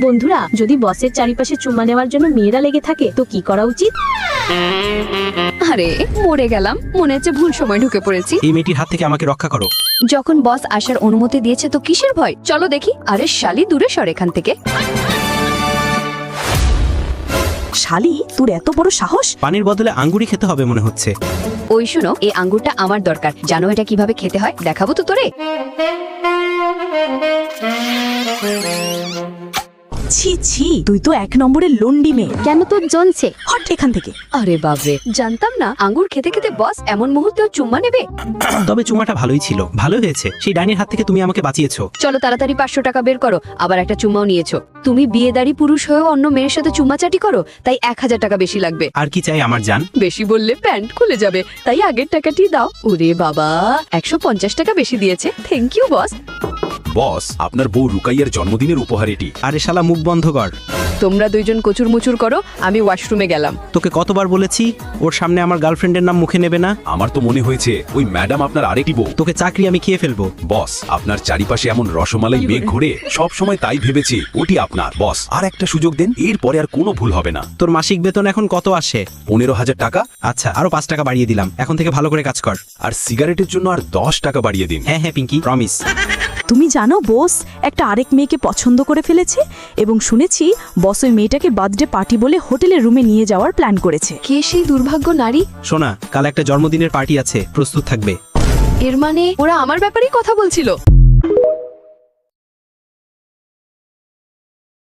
বন্ধুরা, যদি বসের চারিপাশে চুমা নেওয়ার জন্য মেয়েরা লেগে থাকে তো কি করা উচিত? আরে মরে গেলাম, মনে হচ্ছে ভুল সময় ঢুকে পড়েছি। এই মেয়েটির হাত থেকে আমাকে রক্ষা করো। যখন বস আসার অনুমতি দিয়েছে তো কিসের ভয়? চলো দেখি। আরে শালি, দূরে সর এখান থেকে। শালি, তোর এত বড় সাহস! পানির বদলে আঙ্গুরই খেতে হবে মনে হচ্ছে। ওই শুনো, এই আঙ্গুরটা আমার দরকার। জানো এটা কিভাবে খেতে হয়? দেখাবো তো তোরে। ছি ছি, তুই তো এক নম্বরের লন্ডি মেয়ে। কেন তোর জ্বলছে? হট এখান থেকে। আরে বাবরে, জানতাম না আঙ্গুর খেতে খেতে বস এমন মুহূর্তেও চুম্মা নেবে। তবে চুমাটা ভালোই ছিল, ভালো হয়েছে। সেই ডাইনির হাত থেকে তুমি আমাকে বাঁচিয়েছো। চলো তাড়াতাড়ি 500 টাকা বের করো। আবার একটা চুম্মাও নিয়েছো। তুমি বিয়েদারি পুরুষ হয়েও অন্য মেয়ের সাথে চুম্মাচাটি করো, তাই 1000 টাকা বেশি লাগবে। আর কি চাই আমার জান? বেশি বললে প্যান্ট খুলে যাবে, তাই আগের টাকাটি দাও। ওরে বাবা, 150 টাকা বেশি দিয়েছে। Thank you boss. বস, আপনার বউ রুকাইয়ার জন্মদিনের উপহার এটি। আরে শালা, মুখ বন্ধ কর। তোমরা দুইজন কচুর মুচুর করো, আমি ওয়াশরুমে গেলাম। তোকে কতবার বলেছি ওর সামনে আমার গার্লফ্রেন্ডের নাম মুখে নেবে না। আমার তো মনে হয়েছে ওই ম্যাডাম আপনার আরেকটি বউ। তোকে চাকরি আমি খেয়ে ফেলবো। বস, আপনার চারিপাশে এমন রসমালাই মেঘ ঘুরে, সব সময় তাই ভেবেছি ওটি আপনার। বস, আর একটা সুযোগ দেন, এরপরে আর কোনো ভুল হবে না। তোর মাসিক বেতন এখন কত আসে? 15,000 টাকা। আচ্ছা, আরো 5 টাকা বাড়িয়ে দিলাম। এখন থেকে ভালো করে কাজ কর। আর সিগারেটের জন্য আর 10 টাকা বাড়িয়ে দিন। হ্যাঁ হ্যাঁ পিঙ্কি, প্রমিস। তুমি জানো বস একটা আরেক মেয়েকে পছন্দ করে ফেলেছে, এবং শুনেছি বস ওই মেয়েটাকে বার্থডে পার্টি বলে হোটেলের রুমে নিয়ে যাওয়ার প্ল্যান করেছে। কে সেই দুর্ভাগ্য নারী? শোনা, কাল একটা জন্মদিনের পার্টি আছে, প্রস্তুত থাকবে। এর মানে ওরা আমার ব্যাপারেই কথা বলছিল।